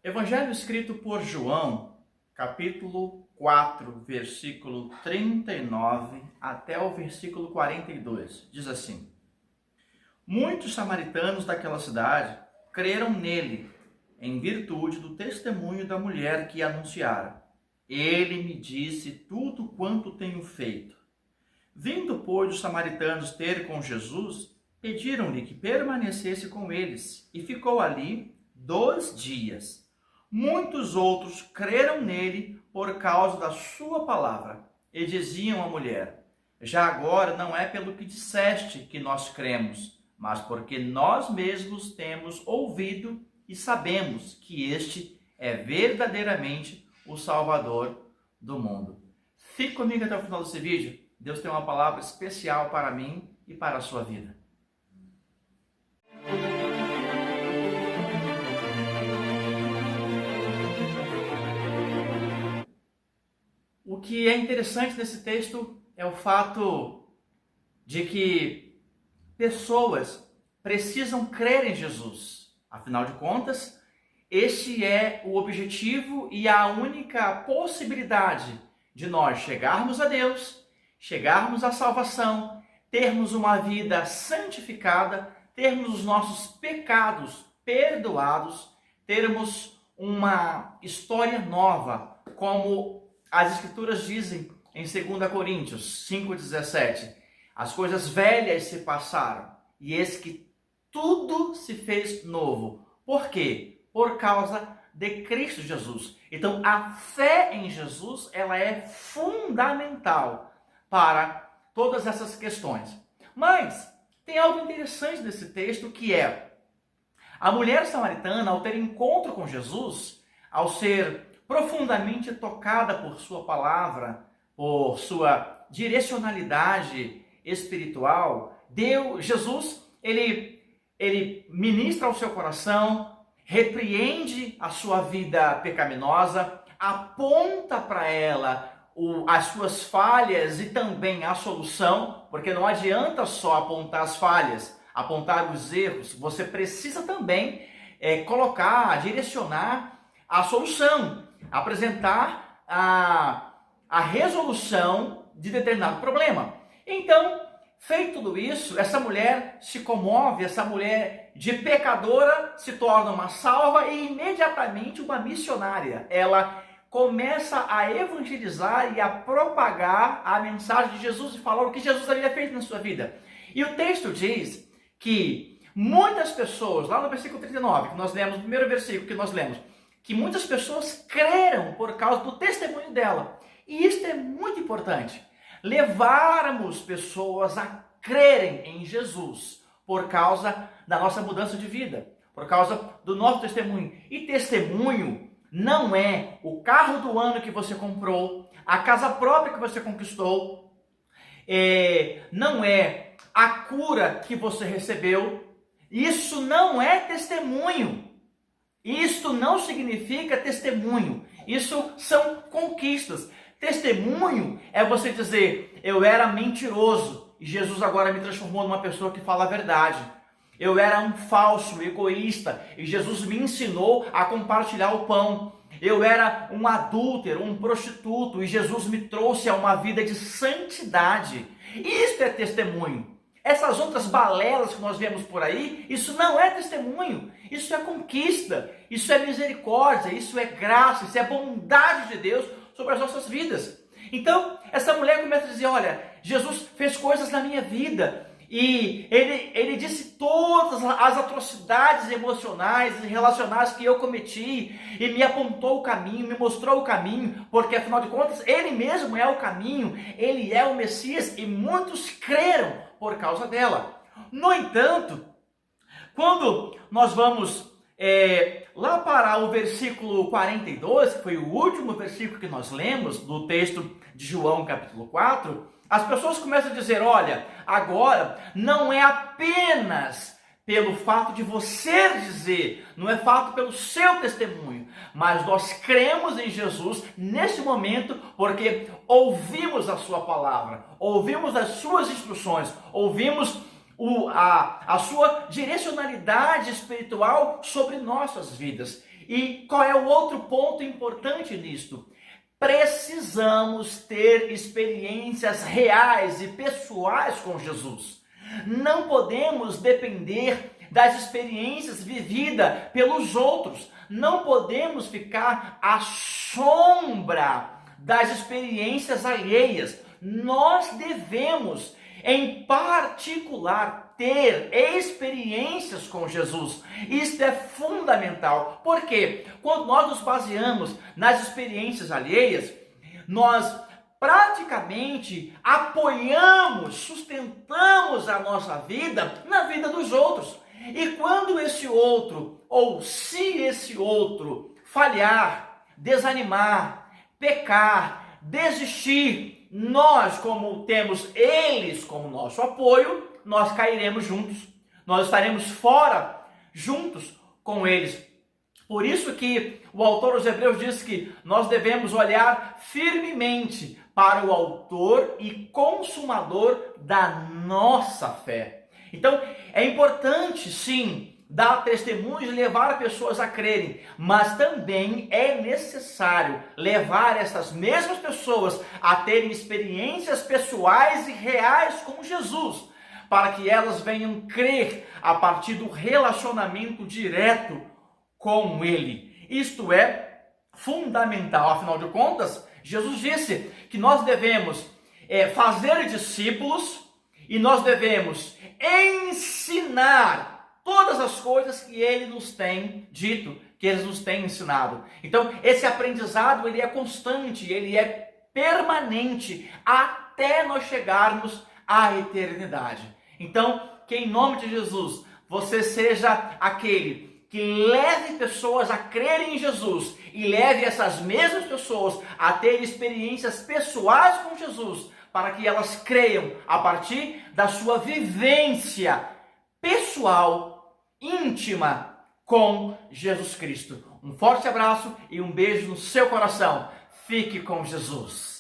Evangelho escrito por João, capítulo 4, versículo 39 até o versículo 42. Diz assim: Muitos samaritanos daquela cidade creram nele, em virtude do testemunho da mulher que anunciara. Ele me disse tudo quanto tenho feito. Vindo, pois, os samaritanos ter com Jesus, pediram-lhe que permanecesse com eles, e ficou ali 2 dias. Muitos outros creram nele por causa da sua palavra, e diziam à mulher: Já agora não é pelo que disseste que nós cremos, mas porque nós mesmos temos ouvido e sabemos que este é verdadeiramente o Salvador do mundo. Fique comigo até o final desse vídeo. Deus tem uma palavra especial para mim e para a sua vida. O que é interessante nesse texto é o fato de que pessoas precisam crer em Jesus. Afinal de contas, este é o objetivo e a única possibilidade de nós chegarmos a Deus, chegarmos à salvação, termos uma vida santificada, termos os nossos pecados perdoados, termos uma história nova, como as Escrituras dizem em 2 Coríntios 5,17. As coisas velhas se passaram e eis que tudo se fez novo. Por quê? Por causa de Cristo Jesus. Então, a fé em Jesus, ela é fundamental para todas essas questões. Mas tem algo interessante nesse texto, que é a mulher samaritana, ao ter encontro com Jesus, ao ser profundamente tocada por sua palavra, por sua direcionalidade espiritual, Jesus, ele ministra ao seu coração, repreende a sua vida pecaminosa, aponta para ela as suas falhas e também a solução, porque não adianta só apontar as falhas, apontar os erros, você precisa também direcionar a solução, apresentar a resolução de determinado problema. Então, feito tudo isso, essa mulher se comove, essa mulher de pecadora se torna uma salva e imediatamente uma missionária. Ela começa a evangelizar e a propagar a mensagem de Jesus e falar o que Jesus havia feito na sua vida. E o texto diz que muitas pessoas, lá no versículo 39, que nós lemos, no primeiro versículo que nós lemos, que muitas pessoas creram por causa do testemunho dela. E isso é muito importante. Levarmos pessoas a crerem em Jesus por causa da nossa mudança de vida, por causa do nosso testemunho. E testemunho não é o carro do ano que você comprou, a casa própria que você conquistou, não é a cura que você recebeu. Isso não é testemunho. Isto não significa testemunho. Isso são conquistas. Testemunho é você dizer: eu era mentiroso e Jesus agora me transformou numa pessoa que fala a verdade. Eu era um falso, egoísta, e Jesus me ensinou a compartilhar o pão. Eu era um adúltero, um prostituto, e Jesus me trouxe a uma vida de santidade. Isto é testemunho. Essas outras balelas que nós vemos por aí, isso não é testemunho, isso é conquista, isso é misericórdia, isso é graça, isso é bondade de Deus sobre as nossas vidas. Então, essa mulher começa a dizer: olha, Jesus fez coisas na minha vida, e ele disse todas as atrocidades emocionais e relacionais que eu cometi, e me apontou o caminho, me mostrou o caminho, porque afinal de contas, ele mesmo é o caminho, ele é o Messias, e muitos creram por causa dela. No entanto, quando nós vamos lá para o versículo 42, que foi o último versículo que nós lemos do texto de João capítulo 4, as pessoas começam a dizer: olha, agora não é apenas pelo fato de você dizer, não é fato pelo seu testemunho, mas nós cremos em Jesus nesse momento porque ouvimos a sua palavra, ouvimos as suas instruções, ouvimos a sua direcionalidade espiritual sobre nossas vidas. E qual é o outro ponto importante nisto? Precisamos ter experiências reais e pessoais com Jesus. Não podemos depender das experiências vividas pelos outros. Não podemos ficar à sombra das experiências alheias. Nós devemos, em particular, ter experiências com Jesus. Isto é fundamental. Por quê? Quando nós nos baseamos nas experiências alheias, nós praticamente apoiamos, sustentamos a nossa vida na vida dos outros. E quando esse outro, ou se esse outro falhar, desanimar, pecar, desistir, nós, como temos eles como nosso apoio, nós cairemos juntos. Nós estaremos fora juntos com eles. Por isso que o autor aos Hebreus diz que nós devemos olhar firmemente para o autor e consumador da nossa fé. Então, é importante, sim, dar testemunhos e levar pessoas a crerem, mas também é necessário levar essas mesmas pessoas a terem experiências pessoais e reais com Jesus, para que elas venham crer a partir do relacionamento direto com Ele. Isto é fundamental. Afinal de contas, Jesus disse que nós devemos fazer discípulos e nós devemos ensinar todas as coisas que Ele nos tem dito, que Ele nos tem ensinado. Então, esse aprendizado, ele é constante, ele é permanente, até nós chegarmos à eternidade. Então, que em nome de Jesus, você seja aquele que leve pessoas a crerem em Jesus e leve essas mesmas pessoas a ter experiências pessoais com Jesus, para que elas creiam a partir da sua vivência pessoal, íntima com Jesus Cristo. Um forte abraço e um beijo no seu coração. Fique com Jesus.